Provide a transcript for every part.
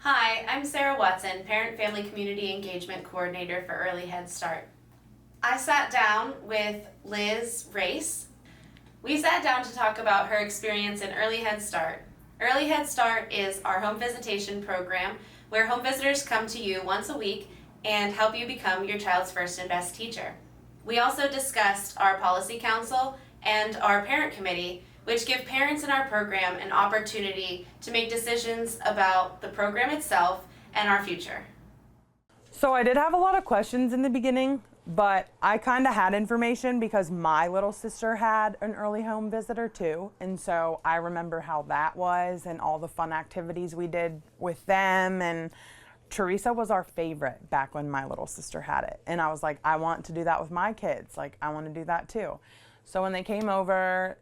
Hi, I'm Sara Watson, Parent Family Community Engagement Coordinator for Early Head Start. I sat down with Liz Roess. We sat down to talk about her experience in Early Head Start. Early Head Start is our home visitation program where home visitors come to you once a week and help you become your child's first and best teacher. We also discussed our policy council and our parent committee, which give parents in our program an opportunity to make decisions about the program itself and our future. So I did have a lot of questions in the beginning, but I kind of had information because my little sister had an early home visitor too. And so I remember how that was and all the fun activities we did with them. And Teresa was our favorite back when my little sister had it. And I was like, I want to do that with my kids. Like, I want to do that too. So when they came over,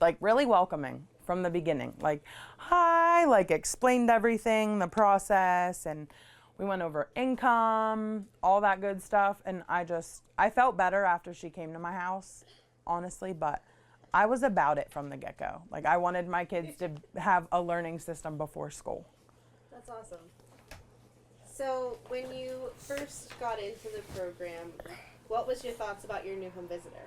like really welcoming from the beginning, like, hi, like explained everything, the process, and we went over income, all that good stuff. And I felt better after she came to my house, honestly, but I was about it from the get-go. Like, I wanted my kids to have a learning system before school. That's awesome. So when you first got into the program, what was your thoughts about your new home visitor?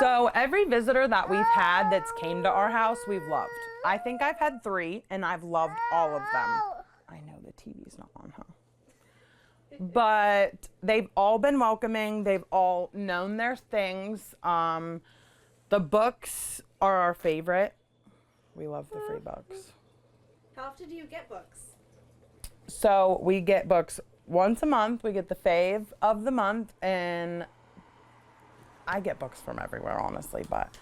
So every visitor that we've had that's came to our house, we've loved. I think I've had 3 and I've loved all of them. I know the TV's not on, huh? But they've all been welcoming. They've all known their things. The books are our favorite. We love the free books. How often do you get books? So we get books once a month. We get the fave of the month, and I get books from everywhere, honestly, but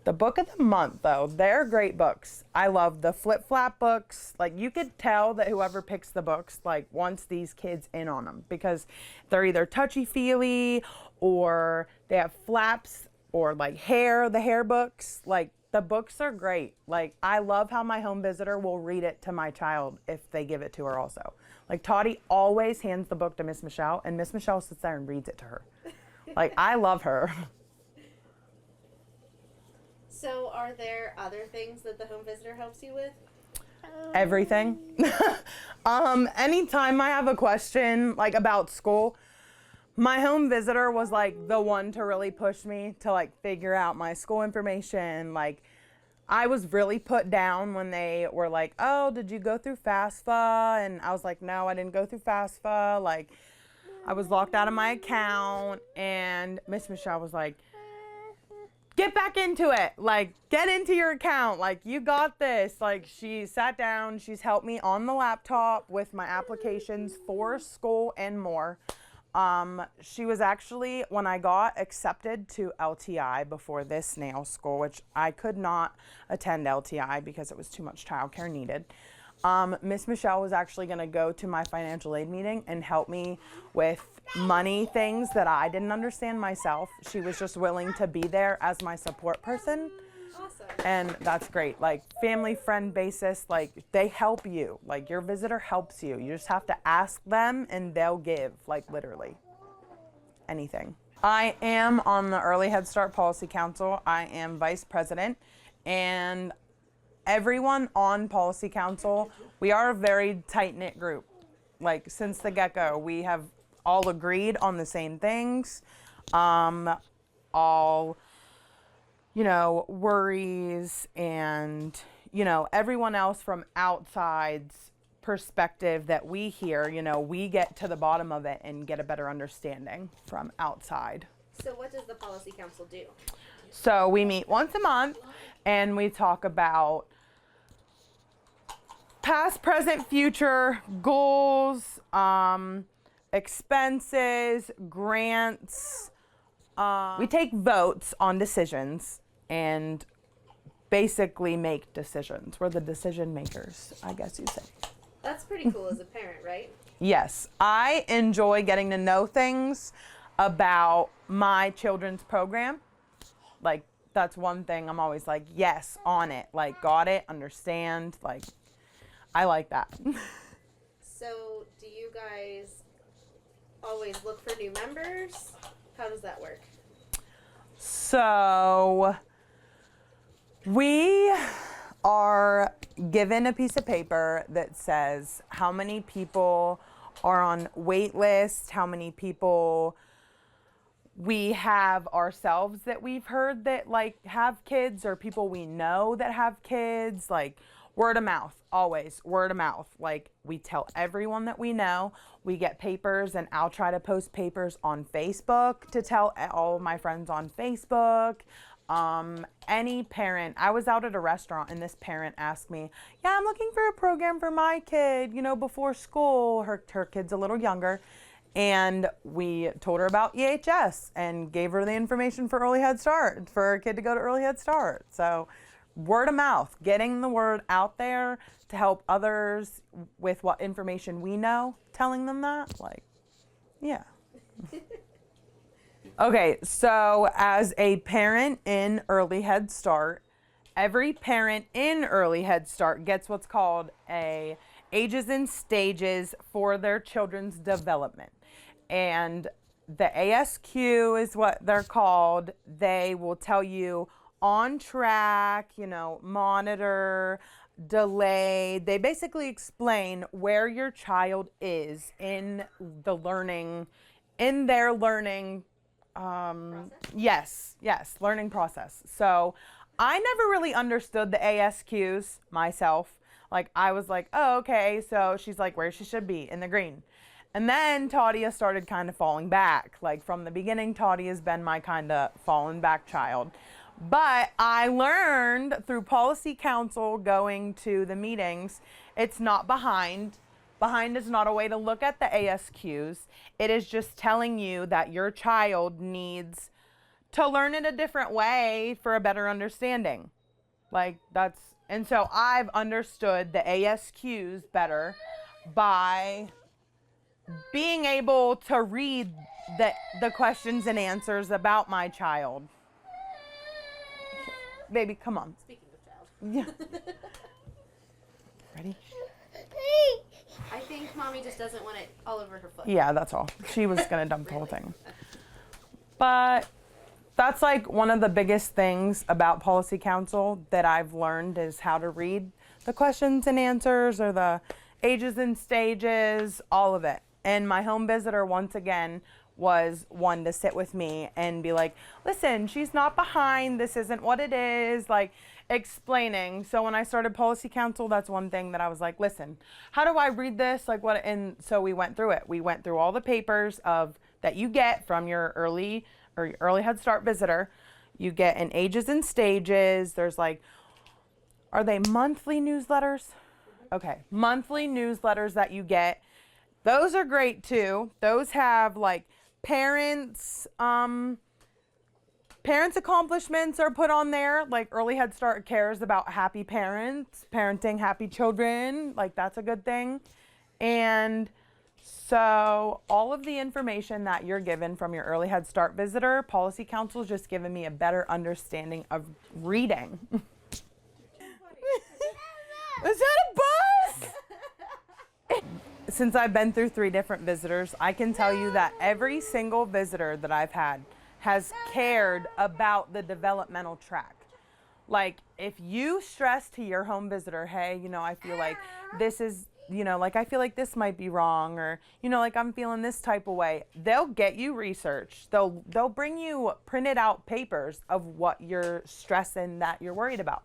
the book of the month, though, they're great books. I love the flip-flap books. Like, you could tell that whoever picks the books, like, wants these kids in on them because they're either touchy-feely or they have flaps or, like, the hair books. Like, the books are great. Like, I love how my home visitor will read it to my child if they give it to her also. Like, Toddy always hands the book to Miss Michelle, and Miss Michelle sits there and reads it to her. Like, I love her. So are there other things that the home visitor helps you with? Everything. Anytime I have a question, like, about school, my home visitor was, like, the one to really push me to, like, figure out my school information. Like, I was really put down when they were like, oh, did you go through FAFSA? And I was like, no, I didn't go through FAFSA. Like, I was locked out of my account, and Miss Michelle was like, get back into it. Like, get into your account. Like, you got this. Like, she sat down. She's helped me on the laptop with my applications for school and more. She was actually, when I got accepted to LTI before this nail school, which I could not attend LTI because it was too much childcare needed. Miss Michelle was actually going to go to my financial aid meeting and help me with money things that I didn't understand myself. She was just willing to be there as my support person. Awesome. And that's great. Like, family friend basis, like, they help you. Like, your visitor helps you. You just have to ask them and they'll give, like, literally anything. I am on the Early Head Start Policy Council. I am vice president, and everyone on Policy Council, we are a very tight-knit group. Like, since the get-go, we have all agreed on the same things. All, worries and, everyone else from outside's perspective that we hear, we get to the bottom of it and get a better understanding from outside. So what does the Policy Council do? So we meet once a month and we talk about past, present, future goals, expenses, grants. We take votes on decisions and basically make decisions. We're the decision makers, I guess you'd say. That's pretty cool as a parent, right? Yes, I enjoy getting to know things about my children's program. Like, that's one thing I'm always like, yes, on it. Like, got it, understand, like, I like that. So do you guys always look for new members? How does that work? So we are given a piece of paper that says how many people are on wait list, how many people we have ourselves that we've heard that like have kids, or people we know that have kids, like word of mouth, always word of mouth. Like we tell everyone that we know. We get papers, and I'll try to post papers on Facebook to tell all of my friends on Facebook. Any parent, I was out at a restaurant and this parent asked me, yeah, I'm looking for a program for my kid, you know, before school. Her kid's a little younger. And we told her about EHS and gave her the information for Early Head Start, for a kid to go to Early Head Start. So word of mouth, getting the word out there to help others with what information we know, telling them that, like, yeah. Okay, so as a parent in Early Head Start, every parent in Early Head Start gets what's called a ages and stages for their children's development. And the ASQ is what they're called. They will tell you on track, you know, monitor, delay. They basically explain where your child is in the learning, in their learning yes, learning process. So I never really understood the ASQs myself. Like I was like, oh, okay. So she's like where she should be, in the green. And then Tadia started kind of falling back. Like from the beginning, Tadia has been my kind of fallen back child. But I learned through policy council, going to the meetings, it's not behind. Behind is not a way to look at the ASQs. It is just telling you that your child needs to learn in a different way for a better understanding. Like that's, and so I've understood the ASQs better by being able to read the questions and answers about my child. Baby, come on. Speaking of child. Yeah. Ready? I think mommy just doesn't want it all over her foot. Yeah, that's all. She was going to dump the whole thing. But that's like one of the biggest things about policy council that I've learned is how to read the questions and answers, or the ages and stages, all of it. And my home visitor, once again, was one to sit with me and be like, listen, she's not behind. This isn't what it is. Like explaining. So when I started policy council, that's one thing that I was like, listen, how do I read this? Like what? And so we went through it. We went through all the papers that you get from your early Head Start visitor. You get an ages and stages. There's like, are they monthly newsletters? Okay. Monthly newsletters that you get. Those are great too. Those have like parents accomplishments are put on there. Like Early Head Start cares about happy parents, parenting happy children. Like that's a good thing. And so all of the information that you're given from your Early Head Start visitor, policy council has just given me a better understanding of reading. Is that a bus? Since I've been through 3 different visitors, I can tell you that every single visitor that I've had has cared about the developmental track. Like if you stress to your home visitor, hey, you know, I feel like this is, you know, like I feel like this might be wrong, or, you know, like I'm feeling this type of way, they'll get you research. They'll bring you printed out papers of what you're stressing that you're worried about.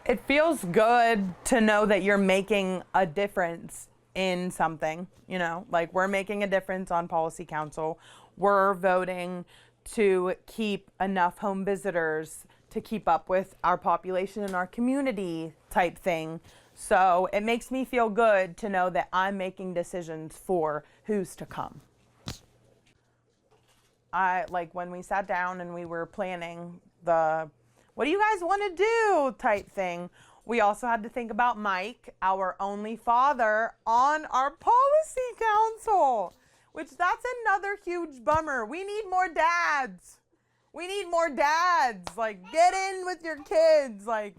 It feels good to know that you're making a difference in something, you know, like we're making a difference on policy council. We're voting to keep enough home visitors to keep up with our population in our community type thing. So it makes me feel good to know that I'm making decisions for who's to come. I like when we sat down and we were planning the what do you guys want to do type thing. We also had to think about Mike, our only father, on our policy council, which that's another huge bummer. We need more dads. We need more dads. Like, get in with your kids. Like,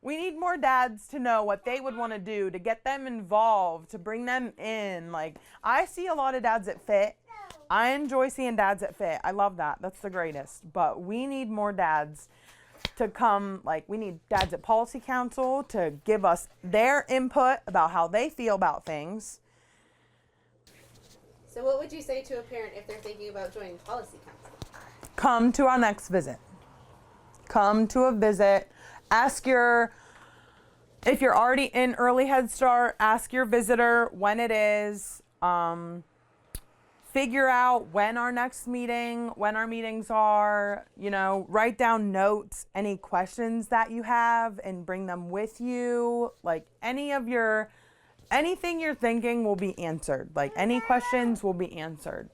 we need more dads to know what they would want to do, to get them involved, to bring them in. Like, I see a lot of dads at FIT. I enjoy seeing dads at FIT. I love that. That's the greatest. But we need more dads to come, like we need dads at policy council to give us their input about how they feel about things. So what would you say to a parent if they're thinking about joining policy council? Come to our next visit. Come to a visit. If you're already in early Head Start, ask your visitor when it is. Figure out when our meetings are, write down notes, any questions that you have and bring them with you. Like anything you're thinking will be answered. Like any questions will be answered.